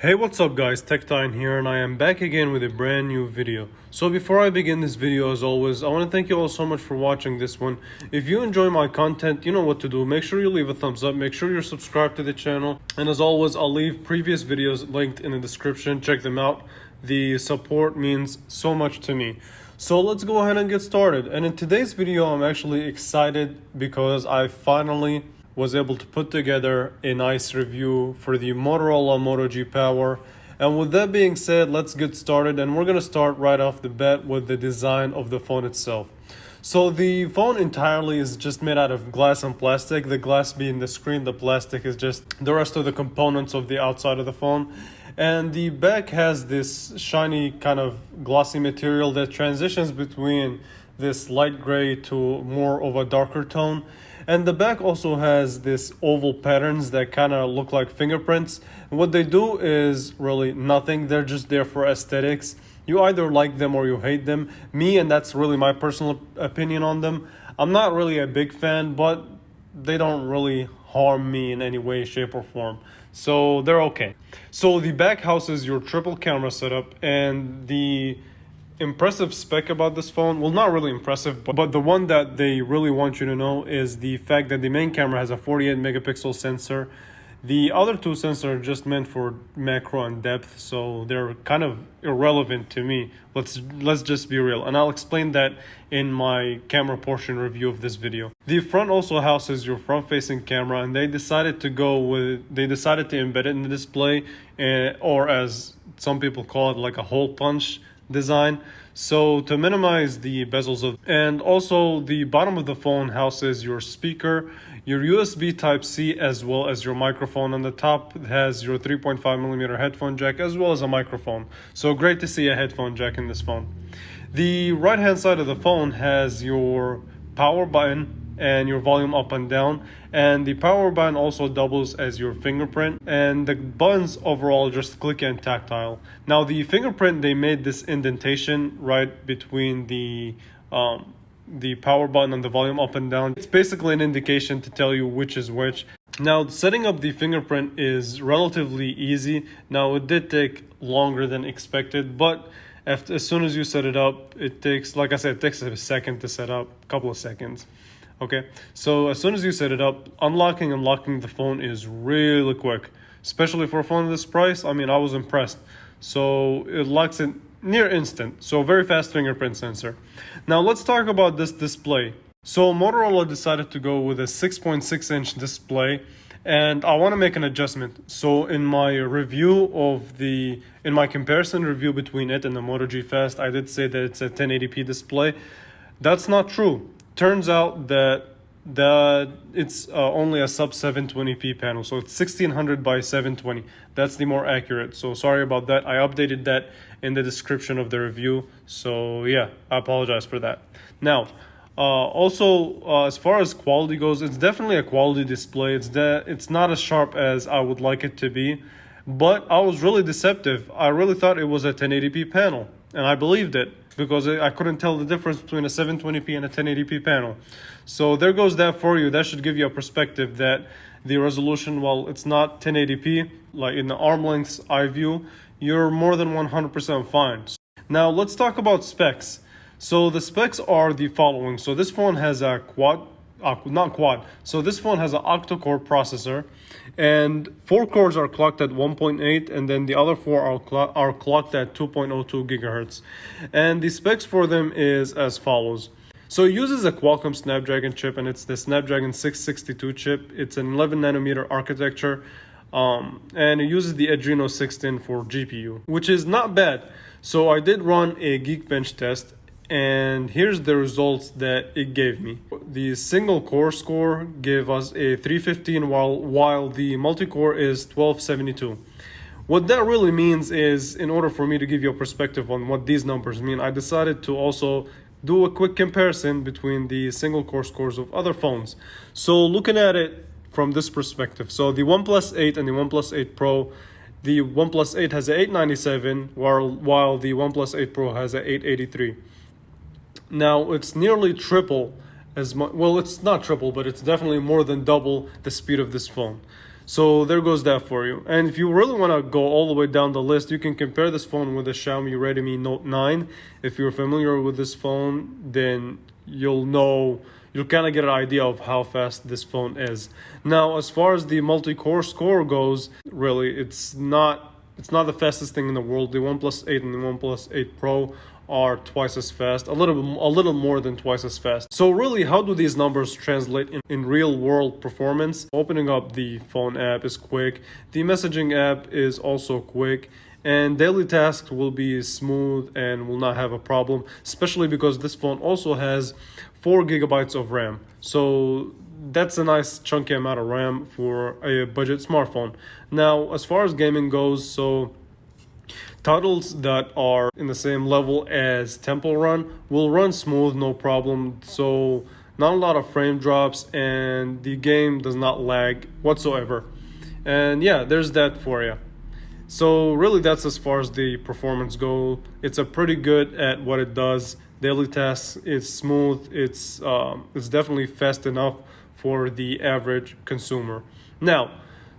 Hey, what's up guys, TechTine here, and I am back again with a brand new video. So before I begin this video, as always, I want to thank you all so much for watching this one. If you enjoy my content, you know what to do. Make sure you leave a thumbs up, make sure you're subscribed to the channel, and as always, I'll leave previous videos linked in the description. Check them out. The support means so much to me. So let's go ahead and get started. And in today's video, I'm actually excited because I finally was able to put together a nice review for the Motorola Moto G Power. And with that being said, let's get started, and we're going to start right off the bat with the design of the phone itself. So the phone entirely is just made out of glass and plastic, the glass being the screen, the plastic is just the rest of the components of the outside of the phone. And the back has this shiny kind of glossy material that transitions between this light gray to more of a darker tone. And the back also has this oval patterns that kind of look like fingerprints. And what they do is really nothing. They're just there for aesthetics. You either like them or you hate them. Me, and that's really my personal opinion on them, I'm not really a big fan, but they don't really harm me in any way, shape, or form. So they're okay. So the back houses your triple camera setup, and the impressive spec about this phone, well, not really impressive, but the one that they really want you to know is the fact that the main camera has a 48 megapixel sensor. The other two sensors are just meant for macro and depth, so they're kind of irrelevant to me. Let's just be real, and I'll explain that in my camera portion review of this video. The front also houses your front-facing camera, and they decided to embed it in the display, or as some people call it, like a hole punch design, so to minimize the bezels of. And also the bottom of the phone houses your speaker, your USB Type-C, as well as your microphone. On the top has your 3.5mm headphone jack as well as a microphone. So great to see a headphone jack in this phone. The right hand side of the phone has your power button and your volume up and down, and the power button also doubles as your fingerprint, and the buttons overall just click and tactile. Now the fingerprint, they made this indentation right between the power button and the volume up and down. It's basically an indication to tell you which is which. Now setting up the fingerprint is relatively easy. Now it did take longer than expected, but as soon as you set it up, it takes, like I said, it takes a second to set up, a couple of seconds. Okay, so as soon as you set it up, unlocking and locking the phone is really quick, especially for a phone of this price. I mean, I was impressed. So it locks it near instant, so very fast fingerprint sensor. Now let's talk about this display. So Motorola decided to go with a 6.6-inch display, and I want to make an adjustment. So in my comparison review between it and the Moto G Fast, I did say that it's a 1080p display. That's not true. Turns out that it's only a sub 720p panel, so it's 1600 by 720. That's the more accurate. So sorry about that. I updated that in the description of the review. So yeah, I apologize for that. Now, as far as quality goes, it's definitely a quality display. It's not as sharp as I would like it to be, but I was really deceptive. I really thought it was a 1080p panel, and I believed it, because I couldn't tell the difference between a 720p and a 1080p panel. So there goes that for you. That should give you a perspective that the resolution, while it's not 1080p, like in the arm length's eye view, you're more than 100% fine. Now let's talk about specs. So the specs are the following. So this phone has a this phone has an octa-core processor, and 4 cores are clocked at 1.8, and then the other 4 are clocked at 2.02 gigahertz. And the specs for them is as follows. So it uses a Qualcomm Snapdragon chip, and it's the Snapdragon 662 chip. It's an 11 nanometer architecture, and it uses the Adreno 610 for GPU, which is not bad. So I did run a Geekbench test, and here's the results that it gave me. The single core score gave us a 315, while the multi-core is 1272. What that really means is, in order for me to give you a perspective on what these numbers mean, I decided to also do a quick comparison between the single core scores of other phones. So looking at it from this perspective, so the OnePlus 8 and the OnePlus 8 Pro, the OnePlus 8 has an 897, while the OnePlus 8 Pro has an 883. Now it's nearly triple as much. Well, it's not triple, but it's definitely more than double the speed of this phone. So there goes that for you. And if you really want to go all the way down the list, you can compare this phone with the Xiaomi Redmi Note 9. If you're familiar with this phone, then you'll kind of get an idea of how fast this phone is. Now, as far as the multi-core score goes, really, it's not the fastest thing in the world. The OnePlus 8 and the OnePlus 8 Pro are twice as fast, a little more than twice as fast. So really, how do these numbers translate in real world performance? Opening up the phone app is quick. The messaging app is also quick. And daily tasks will be smooth and will not have a problem, especially because this phone also has 4 gigabytes of RAM. So that's a nice chunky amount of RAM for a budget smartphone. Now, as far as gaming goes, so titles that are in the same level as Temple Run will run smooth, no problem. So not a lot of frame drops and the game does not lag whatsoever. And yeah, there's that for you. So really that's as far as the performance go. It's a pretty good at what it does. Daily tasks is smooth. It's definitely fast enough for the average consumer. Now,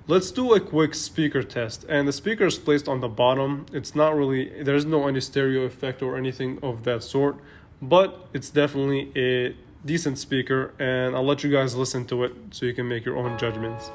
let's do a quick speaker test. And the speaker is placed on the bottom. It's not really, there's no any stereo effect or anything of that sort, but it's definitely a decent speaker, and I'll let you guys listen to it so you can make your own judgments.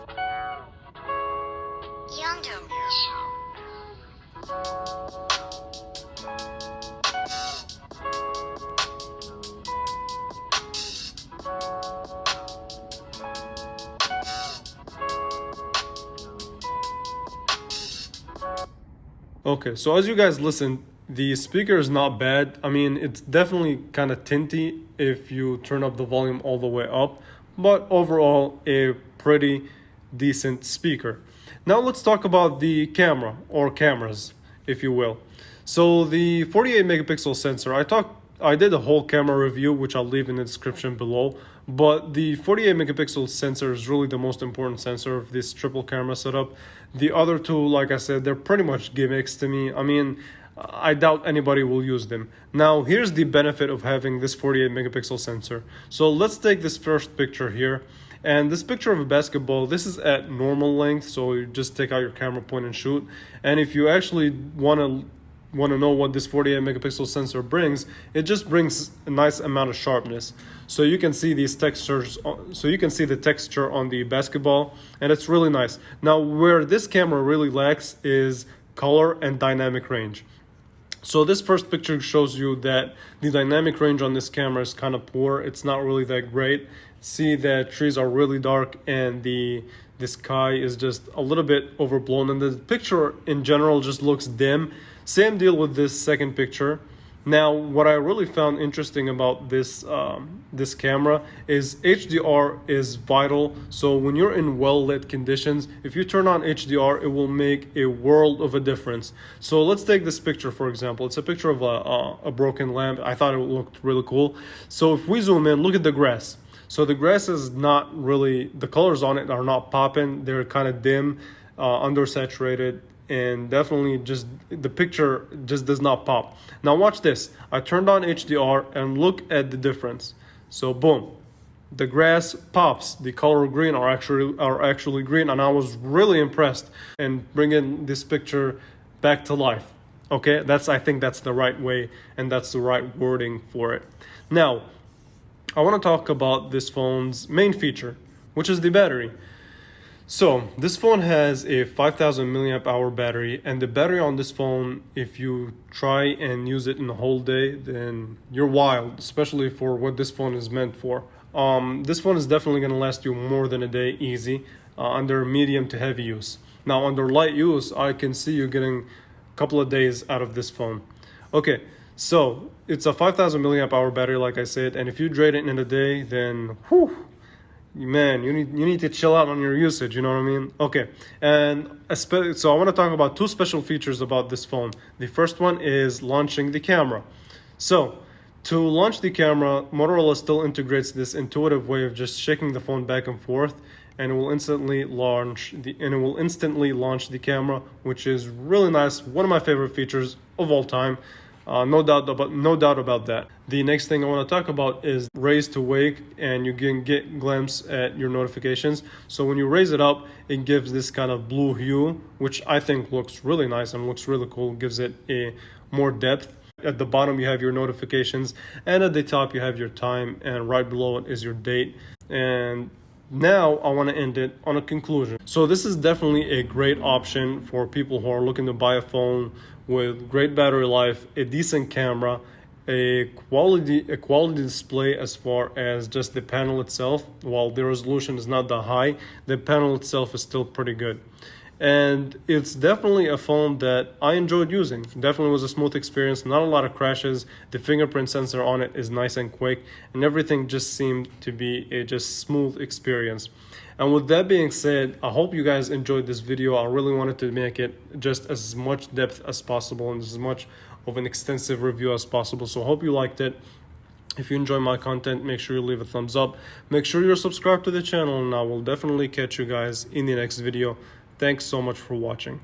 Okay, so as you guys listen, the speaker is not bad. I mean, it's definitely kind of tinty if you turn up the volume all the way up, but overall, a pretty decent speaker. Now let's talk about the camera, or cameras, if you will. So the 48 megapixel sensor, I did a whole camera review, which I'll leave in the description below. But the 48 megapixel sensor is really the most important sensor of this triple camera setup. The other two, like I said, they're pretty much gimmicks to me. I mean, I doubt anybody will use them. Now, here's the benefit of having this 48 megapixel sensor. So let's take this first picture here. And this picture of a basketball, this is at normal length. So you just take out your camera, point and shoot. And if you actually want to know what this 48 megapixel sensor brings, it just brings a nice amount of sharpness. So you can see these textures, so you can see the texture on the basketball, and it's really nice. Now, where this camera really lacks is color and dynamic range. So this first picture shows you that the dynamic range on this camera is kind of poor. It's not really that great. See that trees are really dark and the sky is just a little bit overblown, and the picture in general just looks dim. Same deal with this second picture. Now, what I really found interesting about this camera is HDR is vital. So when you're in well-lit conditions, if you turn on HDR, it will make a world of a difference. So let's take this picture, for example. It's a picture of a broken lamp. I thought it looked really cool. So if we zoom in, look at the grass. So the grass is not really, the colors on it are not popping. They're kind of dim, undersaturated. And definitely just the picture just does not pop. Now watch this. I turned on HDR and look at the difference. So boom, the grass pops. The color green are actually green, and I was really impressed in bringing this picture back to life. Okay, I think that's the right way, and that's the right wording for it. Now, I want to talk about this phone's main feature, which is the battery. So this phone has a 5000 milliamp hour battery, and the battery on this phone, if you try and use it in the whole day, then you're wild, especially for what this phone is meant for. This phone is definitely going to last you more than a day easy under medium to heavy use. Now under light use, I can see you getting a couple of days out of this phone. Okay, so it's a 5000 milliamp hour battery, like I said, and if you drain it in a day, then whew, man, you need to chill out on your usage, you know what I mean? Okay, and so I want to talk about two special features about this phone. The first one is launching the camera. So to launch the camera, Motorola still integrates this intuitive way of just shaking the phone back and forth, and it will instantly launch the camera, which is really nice. One of my favorite features of all time. No doubt about that. The next thing I want to talk about is raise to wake, and you can get glimpse at your notifications. So when you raise it up, it gives this kind of blue hue, which I think looks really nice and looks really cool. Gives it a more depth. At the bottom you have your notifications, and at the top you have your time, and right below it is your date. And now I want to end it on a conclusion. So this is definitely a great option for people who are looking to buy a phone with great battery life, a decent camera, a quality display. As far as just the panel itself, while the resolution is not that high, the panel itself is still pretty good. And it's definitely a phone that I enjoyed using. Definitely was a smooth experience, not a lot of crashes. The fingerprint sensor on it is nice and quick, and everything just seemed to be a just smooth experience. And with that being said, I hope you guys enjoyed this video. I really wanted to make it just as much depth as possible and as much of an extensive review as possible. So I hope you liked it. If you enjoy my content, make sure you leave a thumbs up. Make sure you're subscribed to the channel, and I will definitely catch you guys in the next video. Thanks so much for watching.